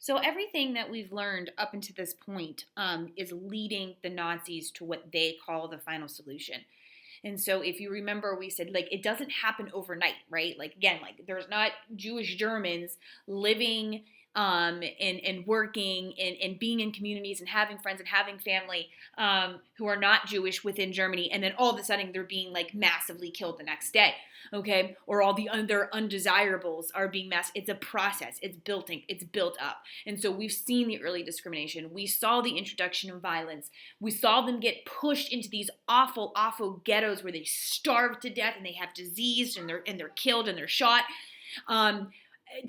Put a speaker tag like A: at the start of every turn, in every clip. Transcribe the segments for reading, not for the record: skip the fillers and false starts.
A: So everything that we've learned up until this point is leading the Nazis to what they call the final solution. And so if you remember, we said like it doesn't happen overnight, right? Like again, like there's not Jewish Germans living and working and being in communities and having friends and having family who are not Jewish within Germany, and then all of a sudden they're being like massively killed the next day, okay? Or all the other undesirables are being it's a process. It's built up. And so we've seen the early discrimination. We saw the introduction of violence. We saw them get pushed into these awful, awful ghettos where they starve to death and they have disease and they're killed and they're shot.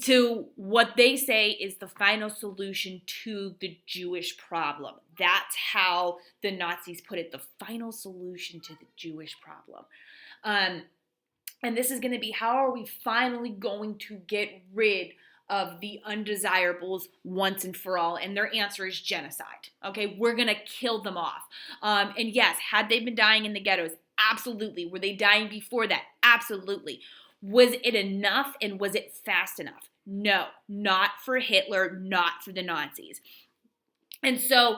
A: To what they say is the final solution to the Jewish problem. That's how the Nazis put it, the final solution to the Jewish problem. And this is going to be, how are we finally going to get rid of the undesirables once and for all? And their answer is genocide. Okay, we're going to kill them off. And yes, had they been dying in the ghettos? Absolutely. Were they dying before that? Absolutely. Was it enough and was it fast enough? No, not for Hitler, not for the Nazis. And so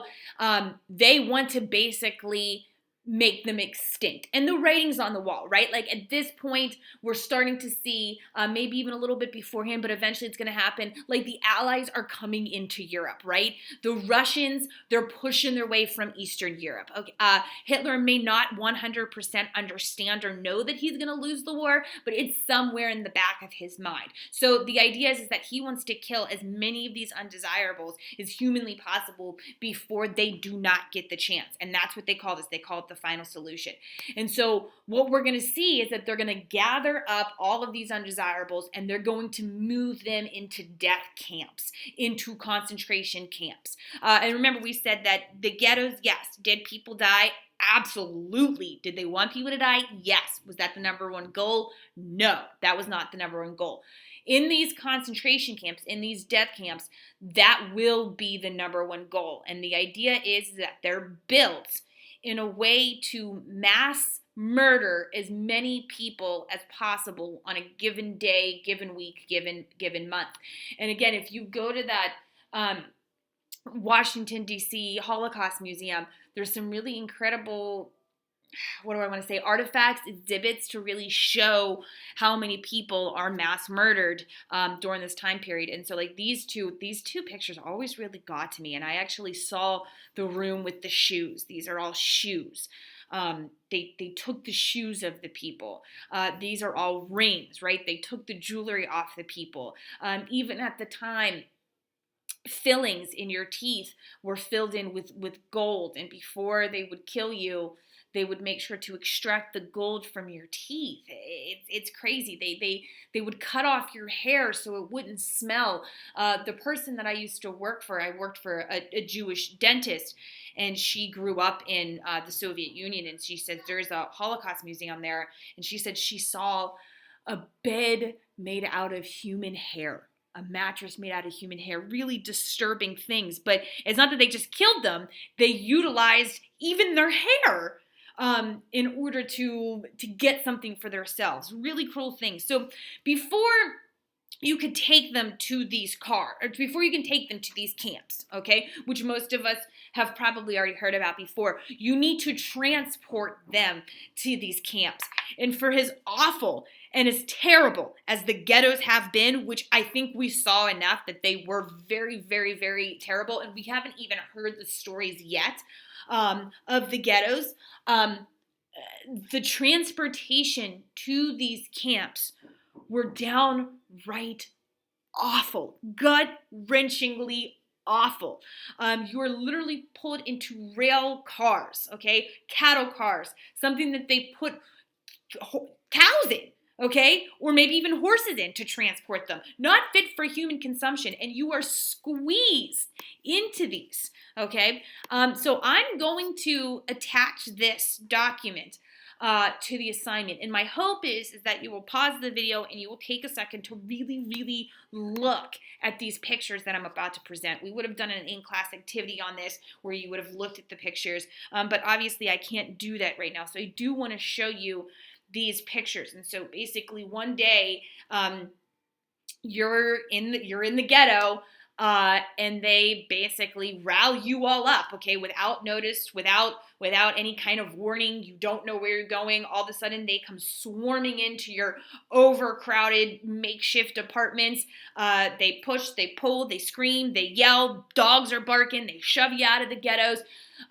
A: they want to basically make them extinct. And the writing's on the wall, right? Like at this point, we're starting to see, maybe even a little bit beforehand, but eventually it's going to happen. Like the Allies are coming into Europe, right? The Russians, they're pushing their way from Eastern Europe. Okay, Hitler may not 100% understand or know that he's going to lose the war, but it's somewhere in the back of his mind. So the idea is that he wants to kill as many of these undesirables as humanly possible before they do not get the chance. And that's what they call this. They call it the final solution. And so what we're going to see is that they're going to gather up all of these undesirables and they're going to move them into death camps, into concentration camps. And remember, we said that the ghettos, yes, did people die? Absolutely. Did they want people to die? Yes. Was that the number one goal? No, that was not the number one goal. In these concentration camps, in these death camps, that will be the number one goal. And the idea is that they're built in a way to mass murder as many people as possible on a given day, given week, given month. And again, if you go to that Washington, D.C. Holocaust Museum, there's some really incredible, what do I want to say, artifacts, exhibits to really show how many people are mass murdered during this time period. And so like these two pictures always really got to me. And I actually saw the room with the shoes. These are all shoes. They took the shoes of the people. These are all rings, right? They took the jewelry off the people. Even at the time, fillings in your teeth were filled in with gold. And before they would kill you, they would make sure to extract the gold from your teeth. It's crazy. They would cut off your hair so it wouldn't smell. The person that I used to work for, I worked for a Jewish dentist, and she grew up in the Soviet Union, and she said there's a Holocaust museum there, and she said she saw a bed made out of human hair. A mattress made out of human hair, really disturbing things. But it's not that they just killed them. They utilized even their hair in order to get something for themselves. Really cruel things. So before you could take them to these before you can take them to these camps, okay, which most of us have probably already heard about before, you need to transport them to these camps. And for as awful and as terrible as the ghettos have been, which I think we saw enough that they were very, very, very terrible, and we haven't even heard the stories yet of the ghettos, the transportation to these camps were downright awful, gut-wrenchingly awful. You are literally pulled into rail cars, okay, cattle cars, something that they put cows in, okay, or maybe even horses in to transport them, not fit for human consumption, and you are squeezed into these, okay. So I'm going to attach this document to the assignment. And my hope is that you will pause the video and you will take a second to really, really look at these pictures that I'm about to present. We would have done an in-class activity on this where you would have looked at the pictures, but obviously I can't do that right now. So I do want to show you these pictures. And so basically one day you're in the ghetto. and they basically rally you all up, okay, without notice, without any kind of warning. You don't know where you're going. All of a sudden, they come swarming into your overcrowded makeshift apartments. They push, they pull, they scream, they yell. Dogs are barking. They shove you out of the ghettos,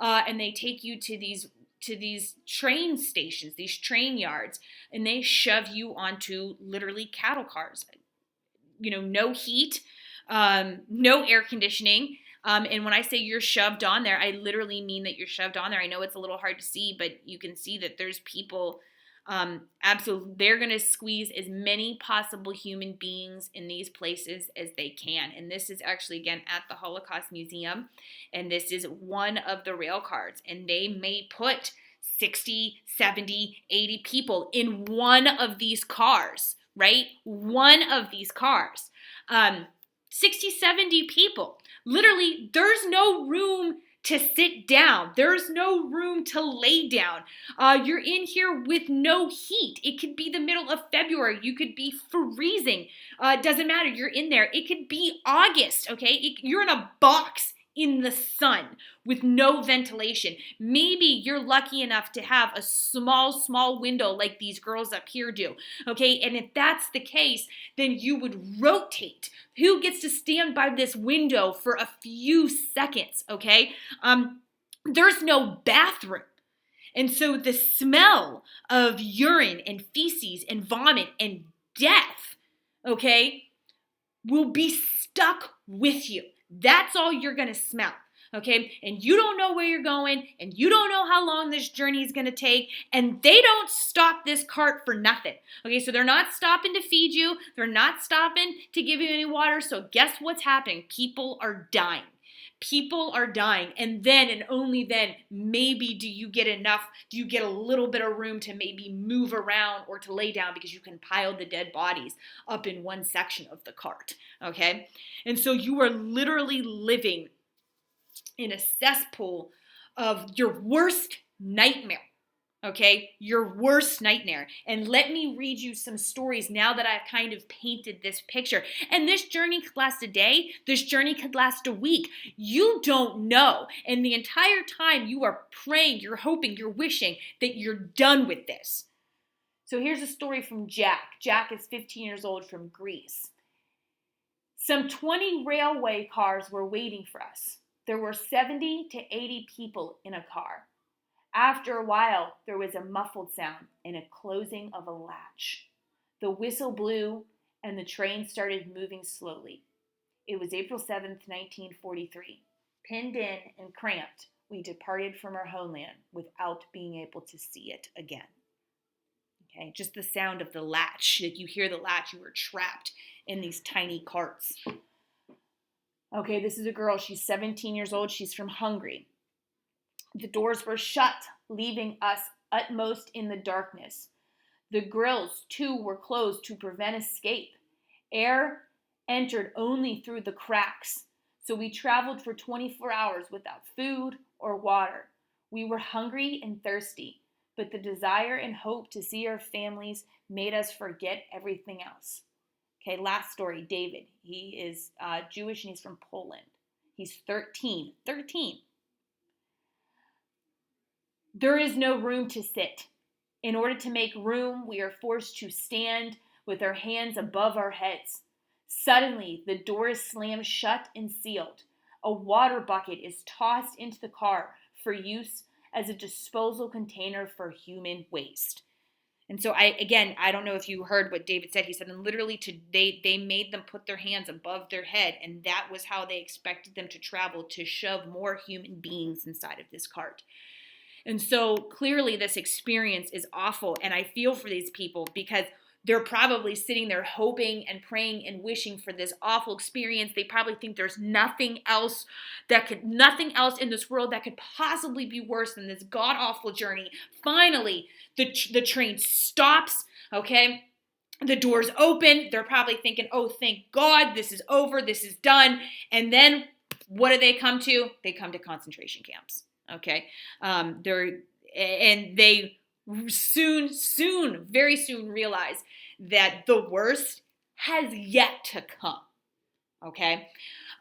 A: and they take you to these train stations, these train yards, and they shove you onto literally cattle cars. No heat, no air conditioning. And when I say you're shoved on there, I literally mean that you're shoved on there. I know it's a little hard to see, but you can see that there's people, absolutely, they're going to squeeze as many possible human beings in these places as they can. And this is actually, again, at the Holocaust Museum. And this is one of the rail cars. And they may put 60, 70, 80 people in one of these cars, right? One of these cars. 60, 70 people. Literally, there's no room to sit down. There's no room to lay down. You're in here with no heat. It could be the middle of February. You could be freezing. It doesn't matter. You're in there. It could be August, okay? You're in a box in the sun with no ventilation. Maybe you're lucky enough to have a small window like these girls up here do, okay? And if that's the case, then you would rotate. Who gets to stand by this window for a few seconds, okay? There's no bathroom. And so the smell of urine and feces and vomit and death, okay, will be stuck with you. That's all you're going to smell, okay? And you don't know where you're going, and you don't know how long this journey is going to take, and they don't stop this cart for nothing, okay? So they're not stopping to feed you. They're not stopping to give you any water. So guess what's happening? People are dying. People are dying. And then, and only then, maybe do you get a little bit of room to maybe move around or to lay down, because you can pile the dead bodies up in one section of the cart, okay? And so you are literally living in a cesspool of your worst nightmare. Okay, your worst nightmare. And let me read you some stories now that I've kind of painted this picture. And this journey could last a day. This journey could last a week. You don't know. And the entire time you are praying, you're hoping, you're wishing that you're done with this. So here's a story from Jack. Jack is 15 years old, from Greece. Some 20 railway cars were waiting for us. There were 70 to 80 people in a car. After a while, there was a muffled sound and a closing of a latch. The whistle blew, and the train started moving slowly. It was April 7th, 1943. Pinned in and cramped, we departed from our homeland without being able to see it again. Okay, just the sound of the latch. Like, you hear the latch, you were trapped in these tiny carts. Okay, this is a girl. She's 17 years old. She's from Hungary. The doors were shut, leaving us utmost in the darkness. The grills, too, were closed to prevent escape. Air entered only through the cracks, so we traveled for 24 hours without food or water. We were hungry and thirsty, but the desire and hope to see our families made us forget everything else. Okay, last story, David. He is Jewish and he's from Poland. He's 13. 13. There is no room to sit. In order to make room, we are forced to stand with our hands above our heads. Suddenly, the door is slammed shut and sealed. A water bucket is tossed into the car for use as a disposal container for human waste. And so I don't know if you heard what David said. He said, and literally they made them put their hands above their head, and that was how they expected them to travel, to shove more human beings inside of this cart. And so clearly this experience is awful, and I feel for these people because they're probably sitting there hoping and praying and wishing for this awful experience. They probably think there's nothing else in this world that could possibly be worse than this god-awful journey. Finally, the train stops, okay? The doors open. They're probably thinking, oh, thank God, this is over, this is done. And then what do they come to? They come to concentration camps. Okay, they very soon realize that the worst has yet to come. Okay,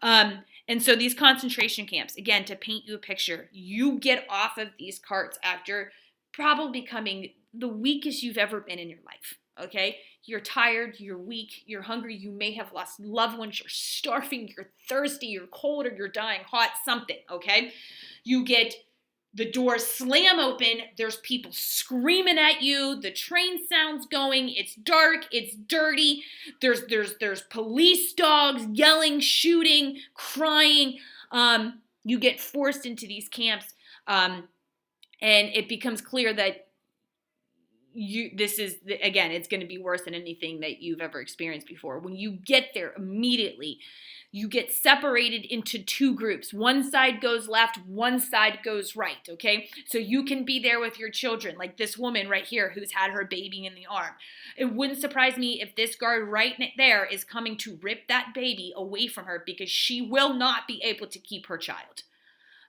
A: And so these concentration camps, again, to paint you a picture, you get off of these carts after probably becoming the weakest you've ever been in your life. Okay? You're tired, you're weak, you're hungry, you may have lost loved ones, you're starving, you're thirsty, you're cold, or you're dying hot, something. Okay? You get the doors slam open, there's people screaming at you, the train sound's going, it's dark, it's dirty, there's police dogs yelling, shooting, crying. You get forced into these camps, and it becomes clear that this is, again, it's going to be worse than anything that you've ever experienced before. When you get there immediately, you get separated into two groups. One side goes left, one side goes right, okay? So you can be there with your children, like this woman right here who's had her baby in the arm. It wouldn't surprise me if this guard right there is coming to rip that baby away from her because she will not be able to keep her child,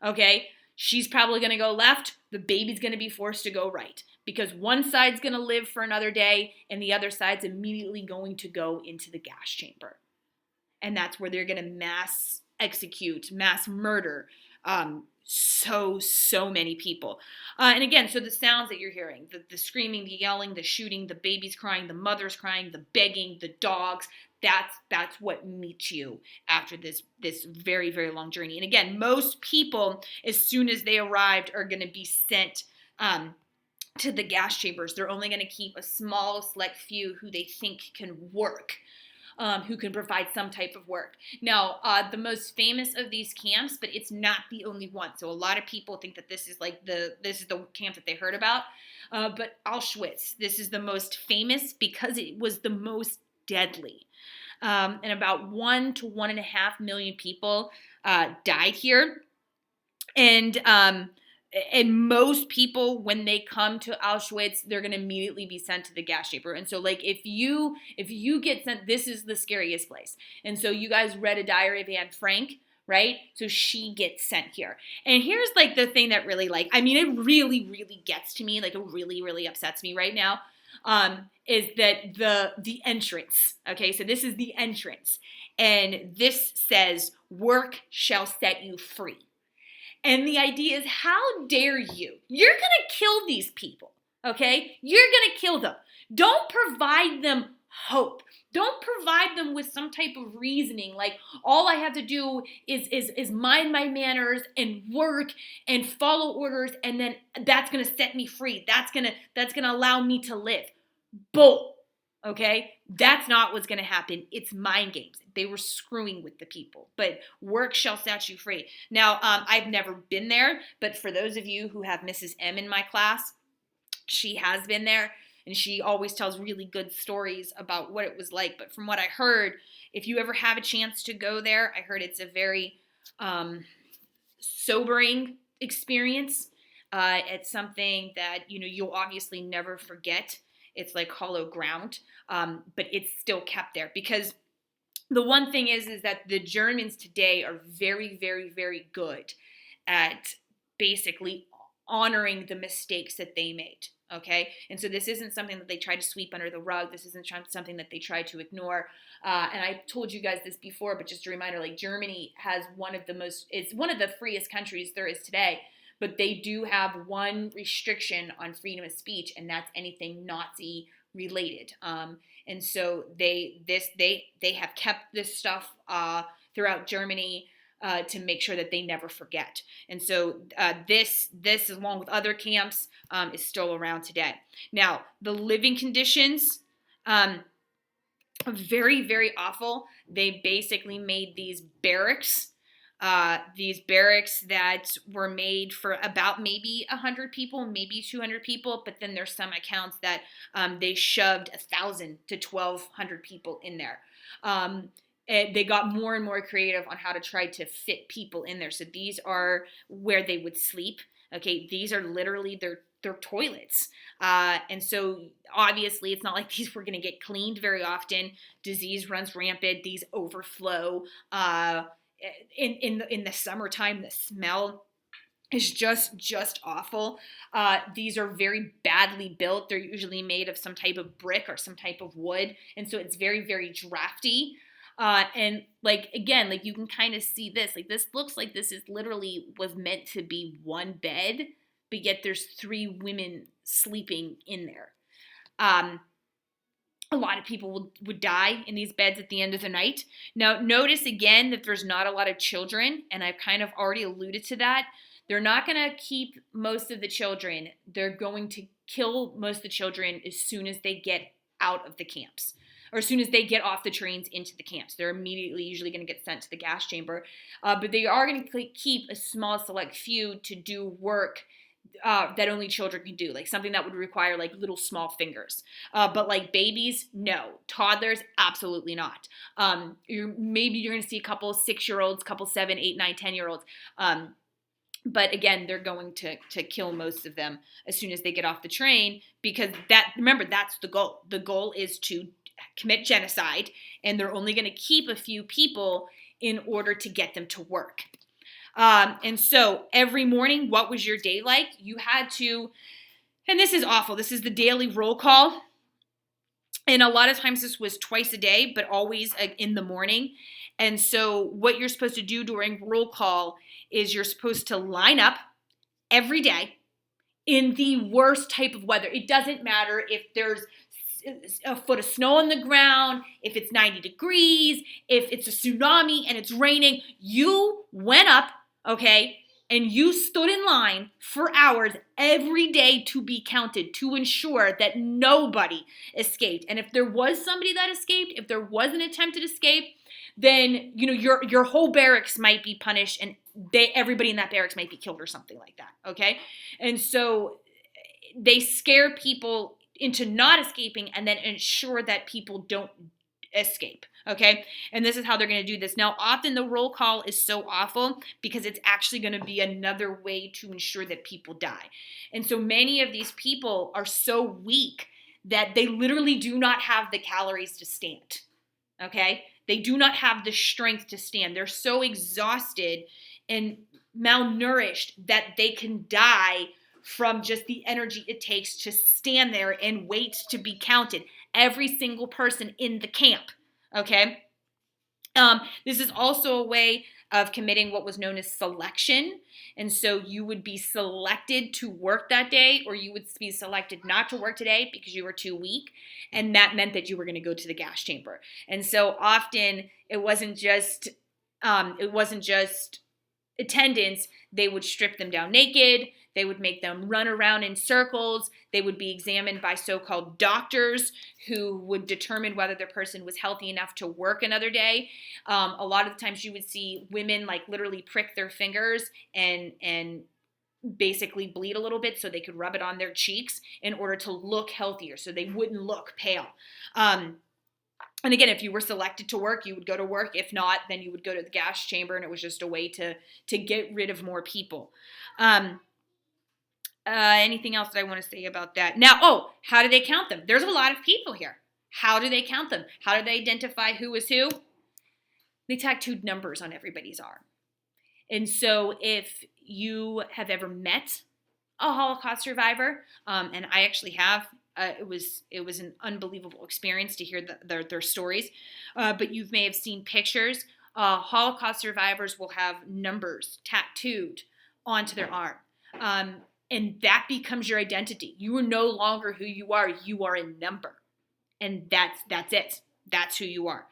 A: okay? She's probably going to go left. The baby's going to be forced to go right because one side's going to live for another day and the other side's immediately going to go into the gas chamber. And that's where they're going to mass execute, mass murder so many people. And again, so the sounds that you're hearing, the screaming, the yelling, the shooting, the babies crying, the mothers crying, the begging, the dogs, that's what meets you after this very, very long journey. And again, most people, as soon as they arrived, are going to be sent to the gas chambers. They're only going to keep a small select few who they think can work. Who can provide some type of work. Now, the most famous of these camps, but it's not the only one. So a lot of people think that this is the camp that they heard about. But Auschwitz, this is the most famous because it was the most deadly. And about 1 to 1.5 million people died here. And most people, when they come to Auschwitz, they're going to immediately be sent to the gas chamber. And so, like, if you get sent, this is the scariest place. And so you guys read A Diary of Anne Frank, right? So she gets sent here. And here's, like, the thing that really, like, I mean, it really, really gets to me, like, it really, really upsets me right now, is that the entrance, okay? So this is the entrance. And this says, "Work shall set you free." And the idea is, how dare you? You're going to kill these people, okay? You're going to kill them. Don't provide them hope. Don't provide them with some type of reasoning like all I have to do is mind my manners and work and follow orders, and then that's going to set me free. That's going to allow me to live. Bull. Okay, that's not what's going to happen. It's mind games. They were screwing with the people, but work shall set you free. Now, I've never been there, but for those of you who have Mrs. M in my class, she has been there, and she always tells really good stories about what it was like. But from what I heard, if you ever have a chance to go there, I heard it's a very sobering experience. It's something that, you'll obviously never forget. It's like hollow ground, but it's still kept there because the one thing is that the Germans today are very, very, very good at basically honoring the mistakes that they made, okay? And so this isn't something that they try to sweep under the rug. This isn't something that they try to ignore. And I told you guys this before, but just a reminder, like Germany has it's one of the freest countries there is today. But they do have one restriction on freedom of speech, and that's anything Nazi related. And so they have kept this stuff throughout Germany to make sure that they never forget. And so this along with other camps is still around today. Now the living conditions are very, very awful. They basically made these barracks that were made for about maybe 100 people, maybe 200 people, but then there's some accounts that they shoved 1,000 to 1,200 people in there. They got more and more creative on how to try to fit people in there. So these are where they would sleep. Okay, these are literally their toilets. And so obviously it's not like these were going to get cleaned very often. Disease runs rampant. These overflow. In the summertime, the smell is just awful. These are very badly built. They're usually made of some type of brick or some type of wood, and so it's very, very drafty. And like, again, like you can kind of see this, like this looks like this is literally was meant to be one bed, but yet there's 3 women sleeping in there. A lot of people would die in these beds at the end of the night. Now, notice again that there's not a lot of children, and I've kind of already alluded to that. They're not going to keep most of the children. They're going to kill most of the children as soon as they get out of the camps, or as soon as they get off the trains into the camps. They're immediately usually going to get sent to the gas chamber. But they are going to keep a small select few to do work that only children can do, like something that would require like little small fingers. But like babies, no. Toddlers, absolutely not. Maybe you're going to see a couple 6-year-olds, couple 7, 8, 9, 10-year-olds. But again, they're going to kill most of them as soon as they get off the train, because remember, that's the goal. The goal is to commit genocide, and they're only going to keep a few people in order to get them to work. And so every morning, what was your day like? You had to, and this is awful, this is the daily roll call. And a lot of times this was twice a day, but always in the morning. And so what you're supposed to do during roll call is you're supposed to line up every day in the worst type of weather. It doesn't matter if there's a foot of snow on the ground, if it's 90 degrees, if it's a tsunami and it's raining. You went up, okay, and you stood in line for hours every day to be counted, to ensure that nobody escaped. And if there was somebody that escaped, if there was an attempted escape, then your whole barracks might be punished, and everybody in that barracks might be killed or something like that. Okay, and so they scare people into not escaping, and then ensure that people don't escape. Okay, and this is how they're going to do this. Now, often the roll call is so awful because it's actually going to be another way to ensure that people die. And so many of these people are so weak that they literally do not have the calories to stand. Okay, they do not have the strength to stand. They're so exhausted and malnourished that they can die from just the energy it takes to stand there and wait to be counted. Every single person in the camp. Okay. This is also a way of committing what was known as selection. And so you would be selected to work that day, or you would be selected not to work today because you were too weak. And that meant that you were going to go to the gas chamber. And so often it wasn't just attendance. They would strip them down naked. They would make them run around in circles. They would be examined by so-called doctors who would determine whether the person was healthy enough to work another day. A lot of the times you would see women like literally prick their fingers and basically bleed a little bit so they could rub it on their cheeks in order to look healthier, so they wouldn't look pale. And again, if you were selected to work, you would go to work. If not, then you would go to the gas chamber, and it was just a way to get rid of more people. Anything else that I want to say about that? Now, how do they count them? There's a lot of people here. How do they count them? How do they identify who is who? They tattooed numbers on everybody's arm. And so if you have ever met a Holocaust survivor, and I actually have, it was an unbelievable experience to hear their stories, but you may have seen pictures. Holocaust survivors will have numbers tattooed onto their arm. And that becomes your identity. You are no longer who you are. You are a number. And that's it. That's who you are.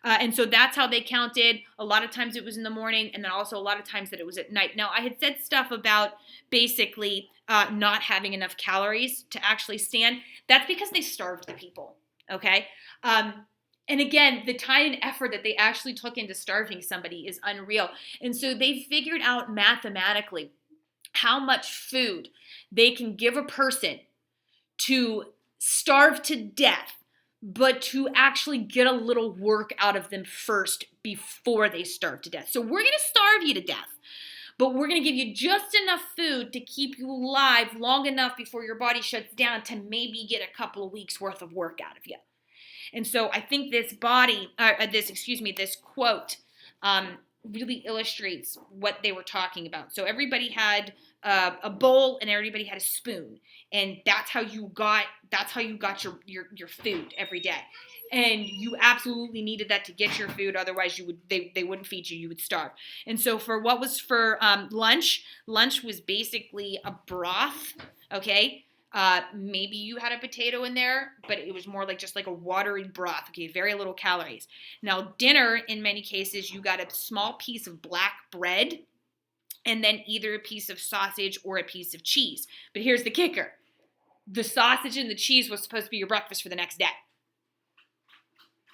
A: And so that's how they counted. A lot of times it was in the morning, and then also a lot of times that it was at night. Now, I had said stuff about basically not having enough calories to actually stand. That's because they starved the people, okay? And again, the time and effort that they actually took into starving somebody is unreal. And so they figured out mathematically how much food they can give a person to starve to death, but to actually get a little work out of them first before they starve to death. So we're going to starve you to death, but we're going to give you just enough food to keep you alive long enough before your body shuts down to maybe get a couple of weeks worth of work out of you. And so I think this quote really illustrates what they were talking about. So everybody had a bowl and everybody had a spoon, and that's how you got your food every day. and you absolutely needed that to get your food. Otherwise, they wouldn't feed you. You would starve. And so for lunch was basically a broth. Okay. Maybe you had a potato in there, but it was more like just like a watery broth. Okay, very little calories. Now, dinner, in many cases, you got a small piece of black bread and then either a piece of sausage or a piece of cheese. But here's the kicker. The sausage and the cheese was supposed to be your breakfast for the next day.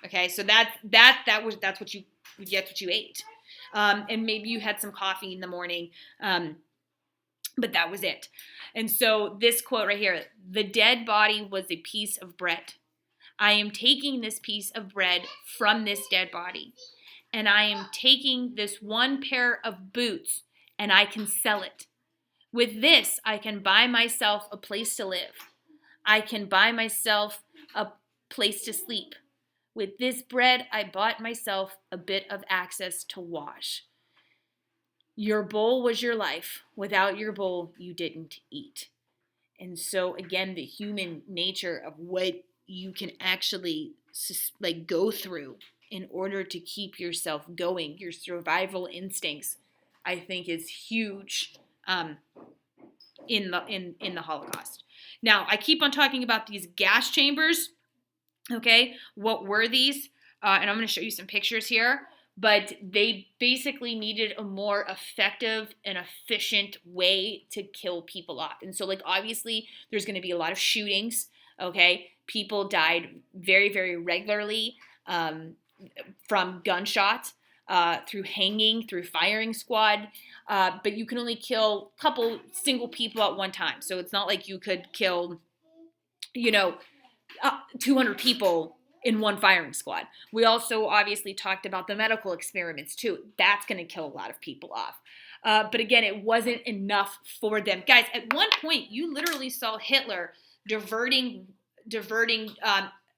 A: Okay, so that's what you ate. And maybe you had some coffee in the morning, but that was it. And so this quote right here, the dead body was a piece of bread. I am taking this piece of bread from this dead body, and I am taking this one pair of boots, and I can sell it. With this, I can buy myself a place to live. I can buy myself a place to sleep. With this bread, I bought myself a bit of access to wash. Your bowl was your life. Without your bowl, you didn't eat. And so, again, the human nature of what you can actually like go through in order to keep yourself going, your survival instincts, I think is huge in the Holocaust. Now, I keep on talking about these gas chambers. Okay, what were these? And I'm going to show you some pictures here. But they basically needed a more effective and efficient way to kill people off. And so, like, obviously, there's going to be a lot of shootings, okay? People died very, very regularly from gunshots, through hanging, through firing squad. But you can only kill a couple single people at one time. So it's not like you could kill, 200 people in one firing squad. We also obviously talked about the medical experiments too. That's going to kill a lot of people off. But again, it wasn't enough for them. Guys, at one point, you literally saw Hitler diverting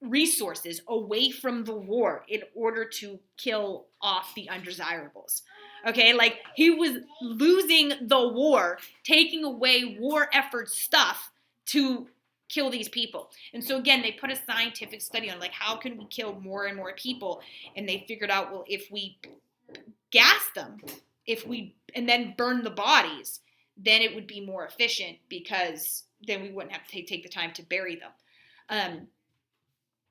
A: resources away from the war in order to kill off the undesirables. Okay, like he was losing the war, taking away war effort stuff to kill these people. And so again, they put a scientific study on like how can we kill more and more people, and they figured out, well, if we gas them, and then burn the bodies, then it would be more efficient because then we wouldn't have to take the time to bury them.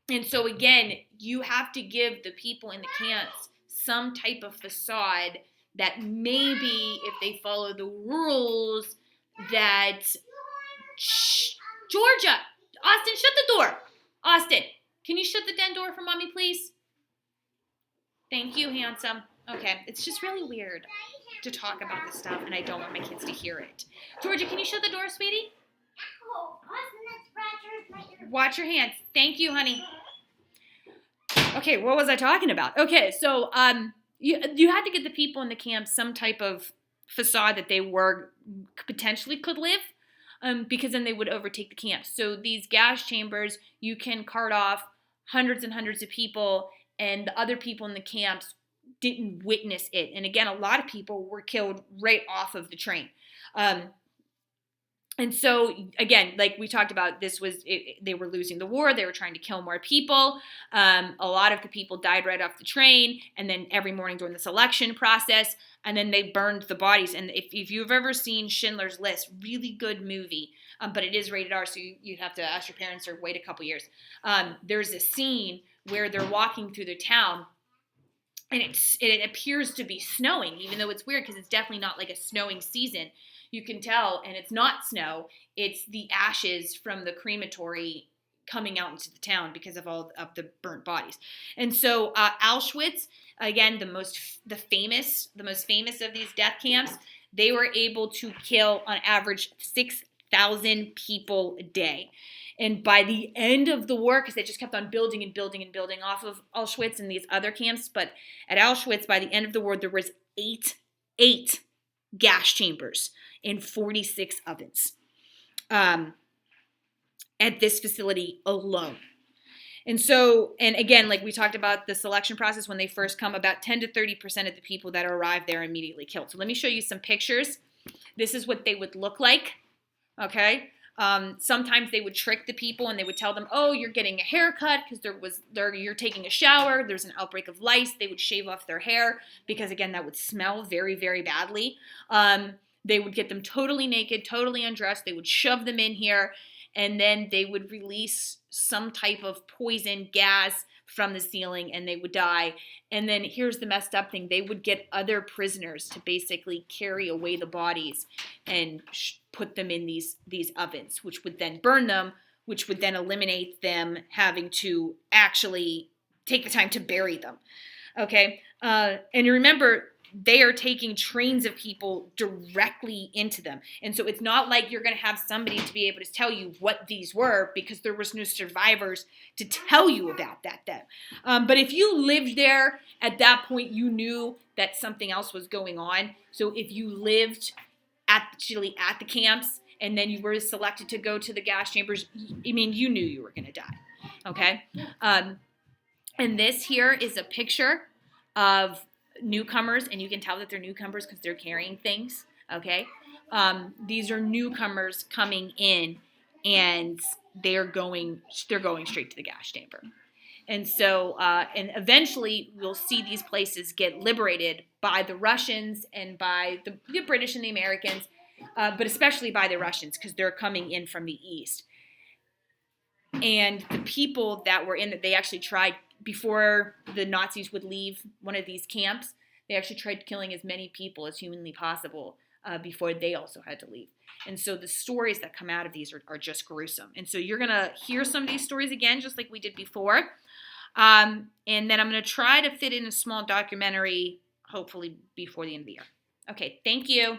A: And so again, you have to give the people in the camps some type of facade that maybe if they follow the rules that Georgia, Austin, shut the door. Austin, can you shut the den door for mommy, please? Thank you, handsome. Okay, it's just really weird to talk about this stuff, and I don't want my kids to hear it. Georgia, can you shut the door, sweetie? Watch your hands. Thank you, honey. Okay, what was I talking about? Okay, so you had to get the people in the camp some type of facade that they were potentially could live. Because then they would overtake the camps. So these gas chambers, you can cart off hundreds and hundreds of people, and the other people in the camps didn't witness it. And again, a lot of people were killed right off of the train. And so, again, like we talked about, they were losing the war. They were trying to kill more people. A lot of the people died right off the train, and then every morning during the selection process, and then they burned the bodies. And if you've ever seen Schindler's List, really good movie, but it is rated R, so you'd have to ask your parents or wait a couple years. There's a scene where they're walking through the town, and it appears to be snowing, even though it's weird because it's definitely not like a snowing season. You can tell, and it's not snow, it's the ashes from the crematory coming out into the town because of all of the burnt bodies. And so Auschwitz, again, the most famous of these death camps, they were able to kill on average 6,000 people a day. And by the end of the war, because they just kept on building and building and building off of Auschwitz and these other camps, but at Auschwitz, by the end of the war, there was eight gas chambers and 46 ovens at this facility alone. And so, and again, like we talked about the selection process, when they first come, about 10 to 30% of the people that arrive there are immediately killed. So let me show you some pictures. This is what they would look like, okay? Sometimes they would trick the people and they would tell them, oh, you're getting a haircut because you're taking a shower. There's an outbreak of lice. They would shave off their hair because, again, that would smell very, very badly. They would get them totally naked, totally undressed. They would shove them in here, and then they would release some type of poison gas from the ceiling, and they would die. And then here's the messed up thing. They would get other prisoners to basically carry away the bodies and put them in these ovens, which would then burn them, which would then eliminate them having to actually take the time to bury them. Okay? And remember, they are taking trains of people directly into them. And so it's not like you're going to have somebody to be able to tell you what these were, because there was no survivors to tell you about that then. But if you lived there at that point, you knew that something else was going on. So if you lived actually at the camps and then you were selected to go to the gas chambers, I mean, you knew you were going to die. Okay? And this here is a picture of newcomers, and you can tell that they're newcomers because they're carrying things. Okay, these are newcomers coming in, and they're going straight to the gas chamber. And so, and eventually, we'll see these places get liberated by the Russians and by the British and the Americans, but especially by the Russians because they're coming in from the east. And the people that were in it, they actually tried, before the Nazis would leave one of these camps, they actually tried killing as many people as humanly possible before they also had to leave. And so the stories that come out of these are just gruesome. And so you're going to hear some of these stories again, just like we did before. And then I'm going to try to fit in a small documentary, hopefully before the end of the year. Okay, thank you.